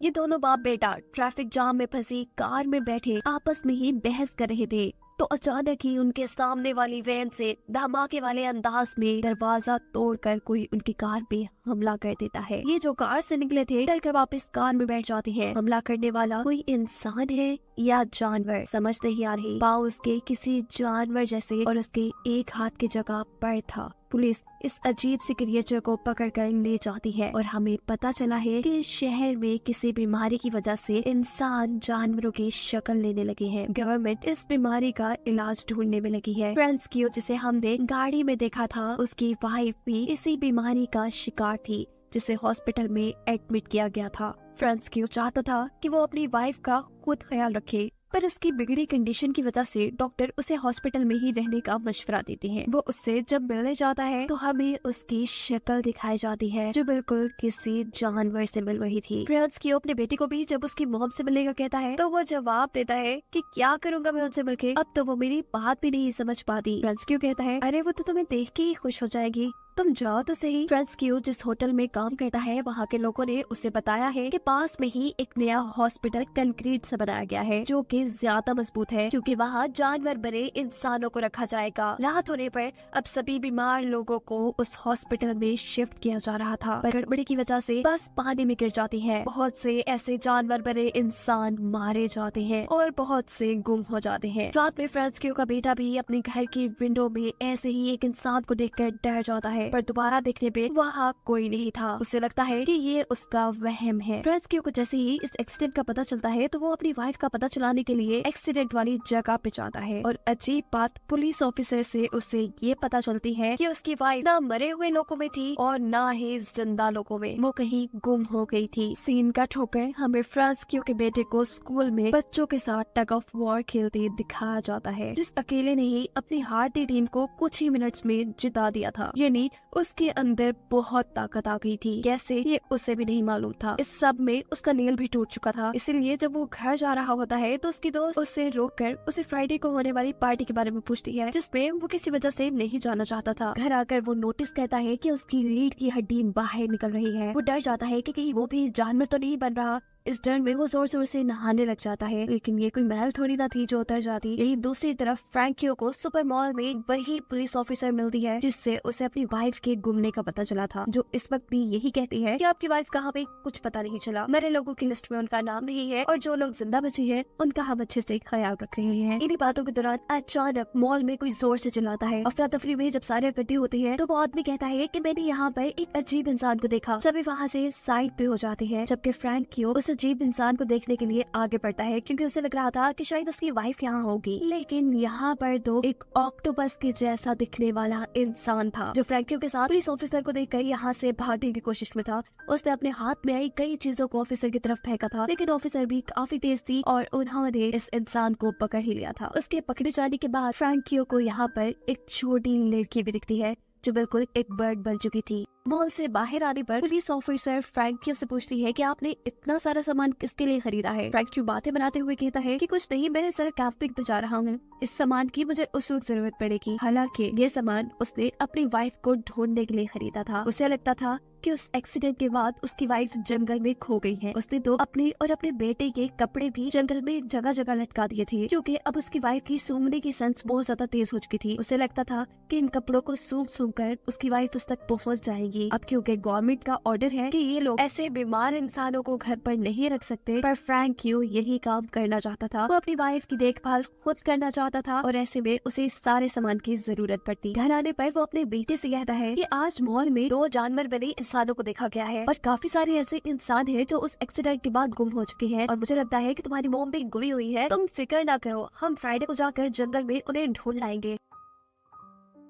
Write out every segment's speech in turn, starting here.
ये दोनों बाप बेटा ट्रैफिक जाम में फंसी कार में बैठे आपस में ही बहस कर रहे थे, तो अचानक ही उनके सामने वाली वैन से धमाके वाले अंदाज में दरवाजा तोड़कर कोई उनकी कार पे हमला कर देता है। ये जो कार से निकले थे डर कर वापस कार में बैठ जाते हैं। हमला करने वाला कोई इंसान है या जानवर समझ नहीं आ रही। पाँव उसके किसी जानवर जैसे और उसके एक हाथ की जगह पैर था। पुलिस इस अजीब सी क्रिएचर को पकड़ कर ले जाती है और हमें पता चला है कि इस शहर में किसी बीमारी की वजह से इंसान जानवरों की शक्ल लेने लगे हैं। गवर्नमेंट इस बीमारी का इलाज ढूंढने में लगी है। फ्रांस्कियो जिसे हमने गाड़ी में देखा था, उसकी वाइफ भी इसी बीमारी का शिकार थी, जिसे हॉस्पिटल में एडमिट किया गया था। फ्रांस्कियो चाहता था कि वो अपनी वाइफ का खुद ख्याल रखे, पर उसकी बिगड़ी कंडीशन की वजह से डॉक्टर उसे हॉस्पिटल में ही रहने का मशवरा देते हैं। वो उससे जब मिलने जाता है तो हमें उसकी शक्ल दिखाई जाती है जो बिल्कुल किसी जानवर से मिल रही थी। फ्रांस्कियो अपने बेटे को भी जब उसकी मॉम से मिलने का कहता है तो वो जवाब देता है कि क्या करूंगा मैं उनसे मिलके, अब तो वो मेरी बात भी नहीं समझ पाती। फ्रांस्कियो कहता है अरे वो तो तुम्हें देख के ही खुश हो जाएगी, तुम जाओ तो सही। फ्रांस्कियो जिस होटल में काम करता है वहाँ के लोगों ने उसे बताया है कि पास में ही एक नया हॉस्पिटल कंक्रीट से बनाया गया है जो कि ज्यादा मजबूत है, क्योंकि वहाँ जानवर बने इंसानों को रखा जाएगा। राहत होने पर अब सभी बीमार लोगों को उस हॉस्पिटल में शिफ्ट किया जा रहा था, पर गड़बड़ी की वजह से बस पानी में गिर जाती है। बहुत से ऐसे जानवर बने इंसान मारे जाते हैं और बहुत से गुम हो जाते हैं। रात में फ्रांस्कियो का बेटा भी अपने घर की विंडो में ऐसे ही एक इंसान को देखकर डर जाता है, पर दोबारा देखने पे वहाँ कोई नहीं था। उसे लगता है कि ये उसका वहम है। फ्रांस्कियो को जैसे ही इस एक्सीडेंट का पता चलता है तो वो अपनी वाइफ का पता चलाने के लिए एक्सीडेंट वाली जगह पे जाता है, और अजीब बात पुलिस ऑफिसर से उसे ये पता चलती है कि उसकी वाइफ ना मरे हुए लोगों में थी और ना ही जिंदा लोगों में, वो कहीं गुम हो गई थी। सीन कट होकर हमें फ्रांस्कियो के बेटे को स्कूल में बच्चों के साथ टग ऑफ वॉर खेलते दिखाया जाता है, जिस अकेले ने ही अपनी हारती टीम को कुछ ही मिनट्स में जिता दिया था। यानी उसके अंदर बहुत ताकत आ गई थी, कैसे ये उसे भी नहीं मालूम था। इस सब में उसका नेल भी टूट चुका था, इसीलिए जब वो घर जा रहा होता है तो उसकी दोस्त उसे रोककर उसे फ्राइडे को होने वाली पार्टी के बारे में पूछती है, जिसमें वो किसी वजह से नहीं जाना चाहता था। घर आकर वो नोटिस करता है कि उसकी रीढ़ की हड्डी बाहर निकल रही है। वो डर जाता है कि कहीं वो भी जानवर तो नहीं बन रहा। इस डर में वो जोर जोर से नहाने लग जाता है, लेकिन ये कोई महल थोड़ी ना थी जो उतर जाती। यही दूसरी तरफ फ्रैंकियो को सुपर मॉल में वही पुलिस ऑफिसर मिलती है जिससे उसे अपनी वाइफ के गुमने का पता चला था, जो इस वक्त भी यही कहती है कि आपकी वाइफ कहाँ पे कुछ पता नहीं चला, मरे लोगों की लिस्ट में उनका नाम नहीं है और जो लोग जिंदा बचे हैं उनका हम अच्छे से ख्याल रख रहे हैं। इन्हीं बातों के दौरान अचानक मॉल में कोई जोर से चिल्लाता है। अफरा तफरी में जब सारे इकट्ठे होते हैं तो वो आदमी कहता है कि मैंने यहाँ पर एक अजीब इंसान को देखा। सभी वहाँ से साइड पे हो जाते हैं, जबकि फ्रैंकियो उस अजीब इंसान को देखने के लिए आगे बढ़ता है, क्योंकि उसे लग रहा था कि शायद उसकी वाइफ यहाँ होगी। लेकिन यहाँ पर तो एक ऑक्टोपस के जैसा दिखने वाला इंसान था, जो फ्रैंकियो के साथ पुलिस ऑफिसर को देखकर यहाँ से भागने की कोशिश में था। उसने अपने हाथ में आई कई चीजों को ऑफिसर की तरफ फेंका था, लेकिन ऑफिसर भी काफी तेज थी और उन्होंने इस इंसान को पकड़ ही लिया था। उसके पकड़े जाने के बाद फ्रैंकियो को यहाँ पर एक छोटी लड़की भी दिखती है जो बिल्कुल एक बर्ड बन चुकी थी। मॉल से बाहर आने पर पुलिस ऑफिसर फ्रैंकियो से पूछती है कि आपने इतना सारा सामान किसके लिए खरीदा है। फ्रैंकियो बातें बनाते हुए कहता है कि कुछ नहीं, मैं सर कैंपिंग पे जा रहा हूँ, इस सामान की मुझे उस वक्त जरूरत पड़ेगी। हालांकि ये सामान उसने अपनी वाइफ को ढूंढने के लिए खरीदा था। उसे लगता था कि उस एक्सीडेंट के बाद उसकी वाइफ जंगल में खो गई है। उसने तो अपने और अपने बेटे के कपड़े भी जंगल में जगह जगह लटका दिए थे, क्योंकि अब उसकी वाइफ की सूंघने की सेंस बहुत ज्यादा तेज हो चुकी थी। उसे लगता था कि इन कपड़ों को सूंघ सूंघ कर उसकी वाइफ उस तक पहुंच जाएगी। अब क्योंकि गवर्नमेंट का ऑर्डर है कि ये लोग ऐसे बीमार इंसानों को घर पर नहीं रख सकते, पर फ्रैंकियो यही काम करना चाहता था। वो अपनी वाइफ की देखभाल खुद करना चाहता था और ऐसे में उसे सारे सामान की जरूरत पड़ती। घर आने पर वो अपने बेटे से कहता है कि आज मॉल में 2 जानवर बने इंसानों को देखा गया है और काफी सारे ऐसे इंसान हैं जो उस एक्सीडेंट के बाद गुम हो चुके हैं, और मुझे लगता है कि तुम्हारी मॉम भी गुमी हुई है। तुम फिक्र ना करो, हम फ्राइडे को जाकर जंगल में उन्हें ढूंढ लाएंगे।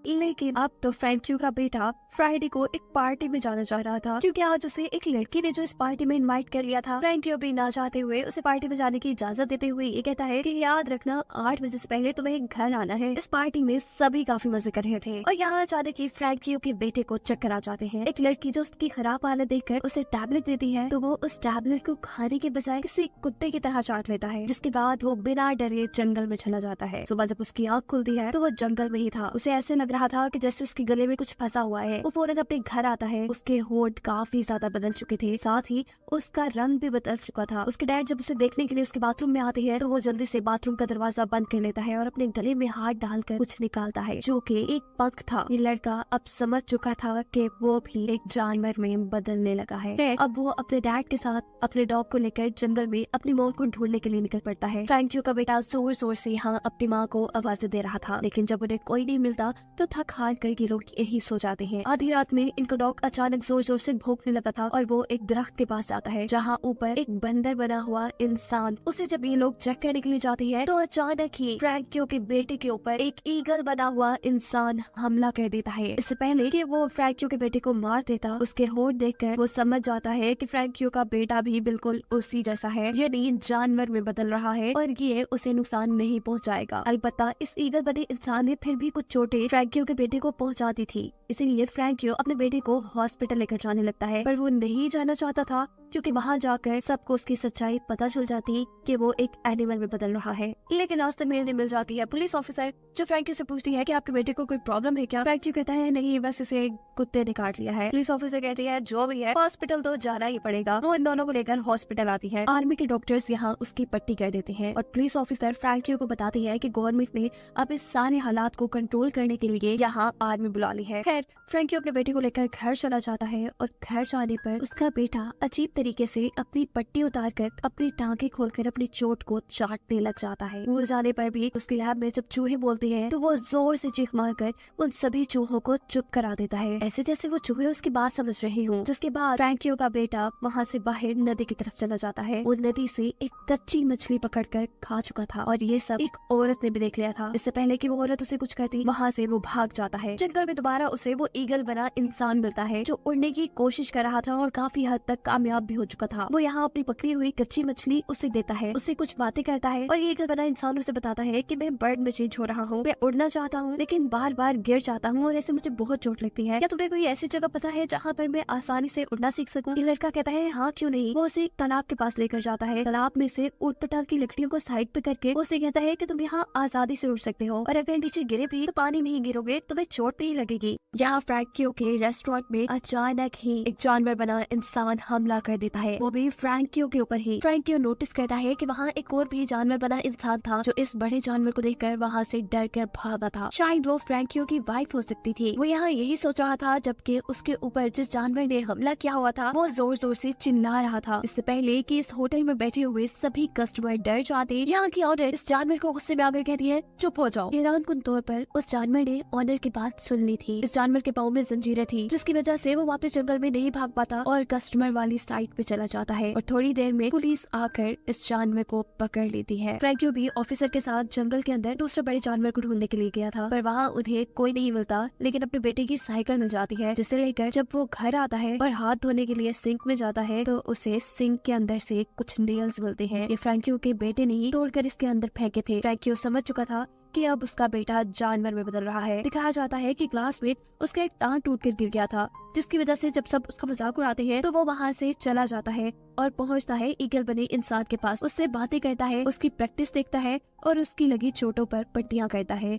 लेकिन अब तो फ्रैंकियो का बेटा फ्राइडे को एक पार्टी में जाना चाह रहा था, क्योंकि आज उसे एक लड़की ने जो इस पार्टी में इनवाइट कर लिया था। फ्रैंकियो भी ना चाहते हुए उसे पार्टी में जाने की इजाजत देते हुए ये कहता है कि याद रखना 8 बजे से पहले तुम्हें घर आना है। इस पार्टी में सभी काफी मजे कर रहे थे और यहाँ अचानक ही फ्रैंकियो के बेटे को चक्कर आ जाते हैं। एक लड़की जो उसकी खराब हालत देखकर उसे टैबलेट देती है, तो वो उस टैबलेट को खाने के बजाय किसी कुत्ते की तरह चाट लेता है, जिसके बाद वो बिना डरे जंगल में चला जाता है। सुबह जब उसकी आँख खुलती है तो वो जंगल में ही था। उसे ऐसे लग लग रहा था कि जैसे उसके गले में कुछ फंसा हुआ है। वो फौरन अपने घर आता है। उसके होंठ काफी ज्यादा बदल चुके थे, साथ ही उसका रंग भी बदल चुका था। उसके डैड जब उसे देखने के लिए उसके बाथरूम में आते हैं तो वो जल्दी से बाथरूम का दरवाजा बंद कर लेता है और अपने गले में हाथ डालकर कुछ निकालता है जो कि एक पंख था। ये लड़का अब समझ चुका था कि वो भी एक जानवर में बदलने लगा है। अब वो अपने डैड के साथ अपने डॉग को लेकर जंगल में अपनी मॉम को ढूंढने के लिए निकल पड़ता है। फ्रैंकियो का बेटा जोर जोर से यहाँ अपनी माँ को आवाज़ें दे रहा था, लेकिन जब उन्हें कोई नहीं मिलता तो थक हार कर ये लोग यही सो जाते हैं। आधी रात में इनका डॉग अचानक जोर जोर से भौंकने लगा था और वो एक दरख्त के पास जाता है जहाँ ऊपर एक बंदर बना हुआ इंसान। उसे जब ये लोग चेक करने के लिए जाते हैं तो अचानक ही फ्रैंकियो के बेटे के ऊपर एक ईगल बना हुआ इंसान हमला कर देता है। इससे पहले कि वो फ्रैंकियो के बेटे को मार देता, उसके होंठ देखकर वो समझ जाता है कि फ्रैंकियो का बेटा भी बिल्कुल उसी जैसा है, यानी जानवर में बदल रहा है और ये उसे नुकसान नहीं पहुंचाएगा। अलबत्ता इस ईगल बने इंसान ने फिर भी कुछ चोटें फ्रैंकियो के बेटे को पहुंचा दी थी, इसीलिए फ्रैंकियो अपने बेटे को हॉस्पिटल लेकर जाने लगता है। पर वो नहीं जाना चाहता था क्योंकि वहाँ जाकर सबको उसकी सच्चाई पता चल जाती कि वो एक एनिमल में बदल रहा है। लेकिन रास्ते में मिल जाती है पुलिस ऑफिसर जो फ्रैंकियो से पूछती है कि आपके बेटे को कोई प्रॉब्लम है क्या। फ्रैंकियो कहता है नहीं, बस इसे कुत्ते ने काट लिया है। पुलिस ऑफिसर कहती है जो भी है हॉस्पिटल तो जाना ही पड़ेगा। वो इन दोनों को लेकर हॉस्पिटल आती है। आर्मी के डॉक्टर्स यहाँ उसकी पट्टी कर देते हैं और पुलिस ऑफिसर फ्रैंकियो को बताती है कि गवर्नमेंट ने अब इस सारे हालात को कंट्रोल करने के लिए यहाँ आर्मी बुला ली है। खैर फ्रैंकियो अपने बेटे को लेकर घर चला जाता है और घर जाने पर उसका बेटा अजीब तरीके से अपनी पट्टी उतारकर अपनी टांगे खोलकर अपनी चोट को चाटने लग जाता है। भूल जाने पर भी उसके लैब में जब चूहे बोलते हैं तो वो जोर से चीख मारकर उन सभी चूहों को चुप करा देता है, ऐसे जैसे वो चूहे उसकी बात समझ रहे हों। जिसके बाद फ्रैंकियो का बेटा वहाँ से बाहर नदी की तरफ चला जाता है। वो नदी से एक कच्ची मछली पकड़कर खा चुका था और ये सब एक औरत ने भी देख लिया था। इससे पहले कि वो औरत उसे कुछ करती, वहाँ से वो भाग जाता है। जंगल में दोबारा उसे वो ईगल बना इंसान मिलता है जो उड़ने की कोशिश कर रहा था और काफी हद तक कामयाब भी हो चुका था। वो यहाँ अपनी पकड़ी हुई कच्ची मछली उसे देता है, उससे कुछ बातें करता है और ये ईगल बना इंसान उसे बताता है कि मैं बर्ड में चेंज हो रहा हूँ, मैं उड़ना चाहता हूँ लेकिन बार बार गिर जाता हूँ और ऐसे मुझे बहुत चोट लगती है। क्या तुम्हें कोई ऐसी जगह पता है जहाँ पर मैं आसानी से उड़ना सीख सकूँ? ये लड़का कहता है हाँ क्यों नहीं। वो उसे एक तालाब के पास लेकर जाता है। तालाब में से ऊट-पटांग की लकड़ियों को साइड पे करके उसे कहता है कि तुम यहाँ आजादी से उड़ सकते हो और अगर नीचे गिरे भी तो पानी में ही गिरोगे, तुम्हें चोट नहीं लगेगी। यहाँ फ्रैंकियो के रेस्टोरेंट में अचानक ही एक जानवर बना इंसान हमला कर देता है, वो भी फ्रैंकियो के ऊपर ही। फ्रैंकियो नोटिस करता है कि वहाँ एक और भी जानवर बना इंसान था जो इस बड़े जानवर को देखकर वहाँ से डर कर भागा था। शायद वो फ्रैंकियो की वाइफ हो सकती थी। वो यहाँ यही सोच रहा था जबकि उसके ऊपर जिस जानवर ने हमला किया हुआ था वो जोर जोर से चिल्ला रहा था। इससे पहले कि इस होटल में बैठे हुए सभी कस्टमर डर जाते, यहाँ की ऑनर इस जानवर को गुस्से में आकर कहती है चुप हो जाओ। हैरानकुन तौर पर उस जानवर ने ऑनर की बात सुन ली थी। इस जानवर के पाँव में जंजीरें थी जिसकी वजह से वो वापस जंगल में नहीं भाग पाता और कस्टमर वाली साइड पे चला जाता है और थोड़ी देर में पुलिस आकर इस जानवर को पकड़ लेती है। फ्रैंकियो भी ऑफिसर के साथ जंगल के अंदर दूसरे बड़े जानवर को ढूंढने के लिए गया था, पर वहाँ उन्हें कोई नहीं मिलता, लेकिन अपने बेटे की साइकिल मिल जाती है जिसे लेकर जब वो घर आता है और हाथ धोने के लिए सिंक में जाता है तो उसे सिंक के अंदर से कुछ नेल्स मिलते हैं। ये फ्रैंकियो के बेटे ने ही तोड़कर इसके अंदर फेंके थे। फ्रैंकियो समझ चुका था कि अब उसका बेटा जानवर में बदल रहा है। दिखाया जाता है कि क्लास में उसका एक टांग टूटकर गिर गया था जिसकी वजह से जब सब उसका मजाक उड़ाते हैं तो वो वहाँ से चला जाता है और पहुँचता है ईगल बने इंसान के पास। उससे बातें करता है, उसकी प्रैक्टिस देखता है और उसकी लगी चोटों पर पट्टियां करता है।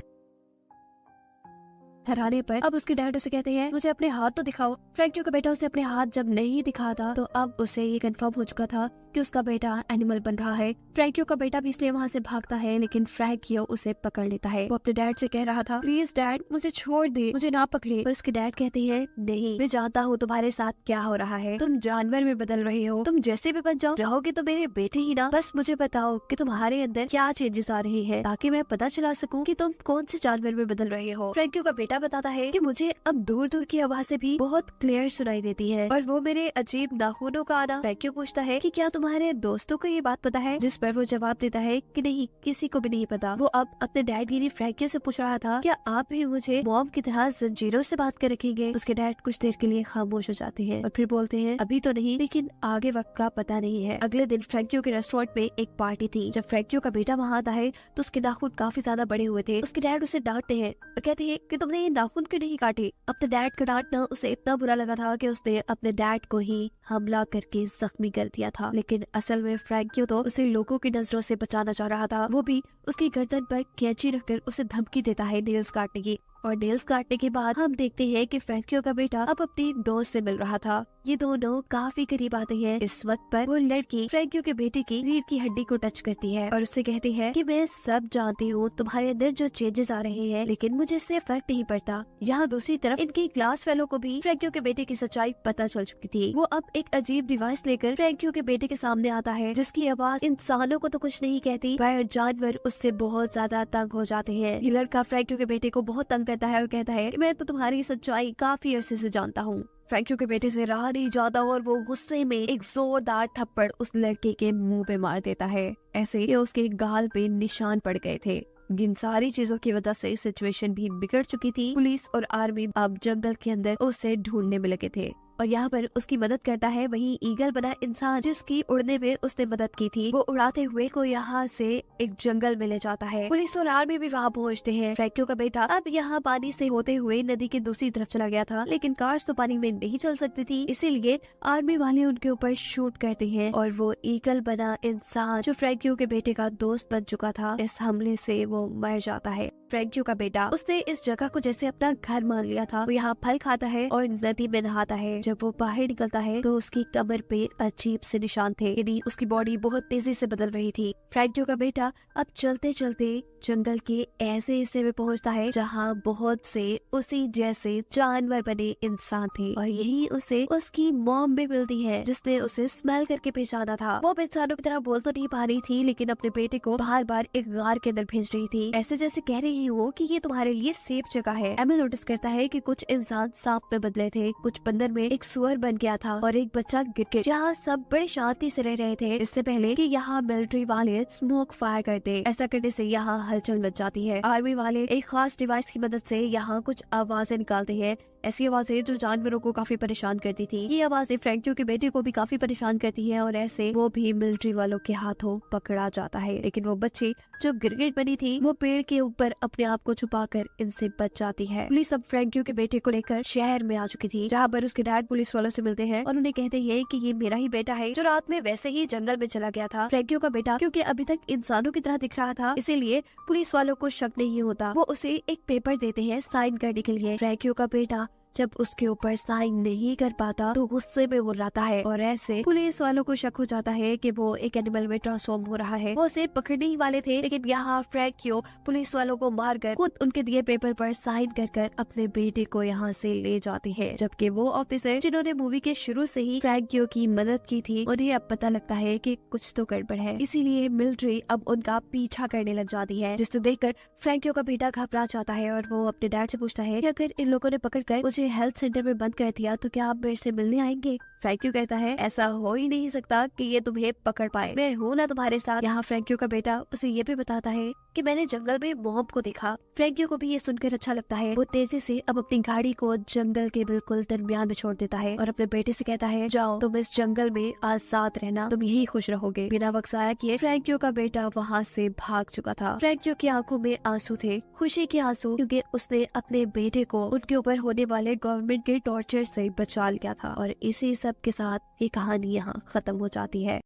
हराने पर अब उसके डैड उसे कहते हैं मुझे अपने हाथ तो दिखाओ। फ्रैंकियो का बेटा उसे अपने हाथ जब नहीं दिखाता तो अब उसे ये कंफर्म हो चुका था कि उसका बेटा एनिमल बन रहा है। फ्रैंकियो का बेटा भी इसलिए वहाँ से भागता है लेकिन फ्रैंकियो उसे पकड़ लेता है। वो अपने डैड से कह रहा था प्लीज डैड मुझे छोड़ दे, मुझे ना पकड़े। पर उसके डैड कहते हैं नहीं, मैं जानता हूँ तुम्हारे साथ क्या हो रहा है, तुम जानवर में बदल रहे हो, तुम जैसे भी बन जाओ रहोगे तो मेरे बेटे ही ना। बस मुझे बताओ कि तुम्हारे अंदर क्या चेंजेस आ रहे हैं ताकि मैं पता चला सकूँ कि तुम कौन से जानवर में बदल रहे हो। फ्रैंकियो का बेटा बताता है कि मुझे अब दूर दूर की आवाजें भी बहुत क्लियर सुनाई देती है और वो मेरे अजीब नाखूनों का आना। फ्रैंकियो पूछता है कि क्या तुम्हारे दोस्तों को ये बात पता है, जिस पर वो जवाब देता है कि नहीं, किसी को भी नहीं पता। वो अब अपने डैड गिरी फ्रैंकियो से पूछ रहा था क्या आप भी मुझे मॉम की तरह जंजीरों से बात कर रखेंगे। उसके डैड कुछ देर के लिए खामोश हो जाते हैं और फिर बोलते हैं अभी तो नहीं, लेकिन आगे वक्त का पता नहीं है। अगले दिन फ्रैंकियो के रेस्टोरेंट में एक पार्टी थी। जब फ्रैंकियो का बेटा वहाँ आता है तो उसके नाखून काफी ज्यादा बड़े हुए थे। उसके डैड उसे डांटते हैं और कहते हैं कि तुमने ये नाखून क्यों नहीं काटे। अपने डैड का डांटना उसे इतना बुरा लगा था कि उसने अपने डैड को ही हमला करके जख्मी कर दिया था। लेकिन असल में फ्रैंकियो तो उसे लोगों की नजरों से बचाना चाह रहा था। वो भी उसकी गर्दन पर कैंची रखकर उसे धमकी देता है नेल्स काटने की। और नेल्स काटने के बाद हम देखते हैं कि फ्रैंकियो का बेटा अब अपनी दोस्त से मिल रहा था। ये दोनों काफी करीब आते हैं। इस वक्त पर वो लड़की फ्रैंकियो के बेटे की रीढ़ की हड्डी को टच करती है और उससे कहती है कि मैं सब जानती हूँ तुम्हारे अंदर जो चेंजेस आ रहे हैं, लेकिन मुझे इससे फर्क नहीं पड़ता। यहाँ दूसरी तरफ इनकी क्लास फेलो को भी फ्रैंकियो के बेटे की सच्चाई पता चल चुकी थी। वो अब एक अजीब डिवाइस लेकर फ्रैंकियो के बेटे के सामने आता है, जिसकी आवाज इंसानों को तो कुछ नहीं कहती, पर जानवर उससे बहुत ज्यादा तंग हो जाते हैं। ये लड़का फ्रैंकियो के बेटे को बहुत तंग करता है और कहता है कि मैं तो तुम्हारी सच्चाई काफी अरसे से जानता हूँ। फ्रैंकियो के बेटे से रहा नहीं जाता और वो गुस्से में एक जोरदार थप्पड़ उस लड़के के मुंह पे मार देता है, ऐसे कि उसके गाल पे निशान पड़ गए थे। इन सारी चीजों की वजह से सिचुएशन भी बिगड़ चुकी थी। पुलिस और आर्मी अब जंगल के अंदर उसे ढूंढने में लगे थे और यहाँ पर उसकी मदद करता है वही ईगल बना इंसान जिसकी उड़ने में उसने मदद की थी। वो उड़ाते हुए को यहाँ से एक जंगल में ले जाता है। पुलिस और आर्मी भी वहाँ पहुँचते हैं। फ्रैंकियो का बेटा अब यहाँ पानी से होते हुए नदी के दूसरी तरफ चला गया था, लेकिन कार्स तो पानी में नहीं चल सकती थी, इसीलिए आर्मी वाले उनके ऊपर शूट करते हैं और वो ईगल बना इंसान जो फ्रैंकियो के बेटे का दोस्त बन चुका था, इस हमले से वो मर जाता है। फ्रैंकियो का बेटा उसने इस जगह को जैसे अपना घर मान लिया था। वो यहाँ फल खाता है और नदी में नहाता है। जब वो बाहर निकलता है तो उसकी कमर पे अजीब से निशान थे, यानी उसकी बॉडी बहुत तेजी से बदल रही थी। फ्रैंकियो का बेटा अब चलते चलते जंगल के ऐसे हिस्से में पहुंचता है जहाँ बहुत से उसी जैसे जानवर बने इंसान थे और यही उसे उसकी मॉम भी मिलती है, जिसने उसे स्मेल करके पहचाना था। वो इंसानों की तरह बोल तो नहीं पा रही थी, लेकिन अपने बेटे को बार बार एक गार के अंदर भेज रही थी, ऐसे जैसे कह रही हो कि ये तुम्हारे लिए सेफ जगह है। एमिल नोटिस करता है कि कुछ इंसान सांप में बदले थे, कुछ बंदर में एक सुअर बन गया था और एक बच्चा गिरगिट। यहाँ सब बड़े शांति से रह रहे थे इससे पहले कि यहाँ मिलिट्री वाले स्मोक फायर करते। ऐसा करने से यहाँ हलचल मच जाती है। आर्मी वाले एक खास डिवाइस की मदद से यहाँ कुछ आवाजें निकालते हैं, ऐसी आवाजें जो जानवरों को काफी परेशान करती थी। ये आवाजें फ्रैंकियो के बेटे को भी काफी परेशान करती है और ऐसे वो भी मिलिट्री वालों के हाथों पकड़ा जाता है। लेकिन वो बच्ची जो गिरगिट बनी थी वो पेड़ के ऊपर अपने आप को छुपाकर इनसे बच जाती है। पुलिस अब फ्रैंकियो के बेटे को लेकर शहर में आ चुकी थी, जहाँ पर उसके डैड पुलिस वालों से मिलते हैं और उन्हें कहते हैं कि ये मेरा ही बेटा है जो रात में वैसे ही जंगल में चला गया था। फ्रैंकियो का बेटा क्योंकि अभी तक इंसानों की तरह दिख रहा था, इसीलिए पुलिस वालों को शक नहीं होता। वो उसे एक पेपर देते हैं साइन करने के लिए। फ्रैंकियो का बेटा जब उसके ऊपर साइन नहीं कर पाता तो गुस्से में गुर्राता है और ऐसे पुलिस वालों को शक हो जाता है कि वो एक एनिमल में ट्रांसफॉर्म हो रहा है। वो उसे पकड़ने ही वाले थे, लेकिन यहाँ फ्रैंकियो पुलिस वालों को मारकर खुद उनके दिए पेपर पर साइन कर अपने बेटे को यहाँ से ले जाती है। जबकि वो ऑफिसर जिन्होंने मूवी के शुरू से ही फ्रैंकियो की मदद की थी, उन्हें अब पता लगता है कि कुछ तो गड़बड़ है, इसीलिए मिलिट्री अब उनका पीछा करने लग जाती है, जिसे देखकर फ्रैंकियो का बेटा घबरा जाता है और वो अपने डैड से पूछता है कि अगर इन लोगों ने पकड़कर मुझे हेल्थ सेंटर में बंद कर दिया तो क्या आप मेरे से मिलने आएंगे। फ्रैंकियो कहता है ऐसा हो ही नहीं सकता कि ये तुम्हें पकड़ पाए, मैं हूँ ना तुम्हारे साथ। यहाँ फ्रैंकियो का बेटा उसे ये भी बताता है कि मैंने जंगल में मॉम को देखा। फ्रैंकियो को भी ये सुनकर अच्छा लगता है। वो तेजी से अब अपनी गाड़ी को जंगल के बिल्कुल दरमियान में छोड़ देता है और अपने बेटे से कहता है जाओ तुम इस जंगल में आजाद रहना, तुम यही खुश रहोगे। बिना वक्त जाया किए फ्रैंकियो का बेटा वहाँ से भाग चुका था। फ्रैंकियो की आंखों में आंसू थे, खुशी के आंसू, क्योंकि उसने अपने बेटे को उनके ऊपर होने वाले गवर्नमेंट के टॉर्चर से बचा लिया था। और इसी सब के साथ ये कहानी यहाँ खत्म हो जाती है।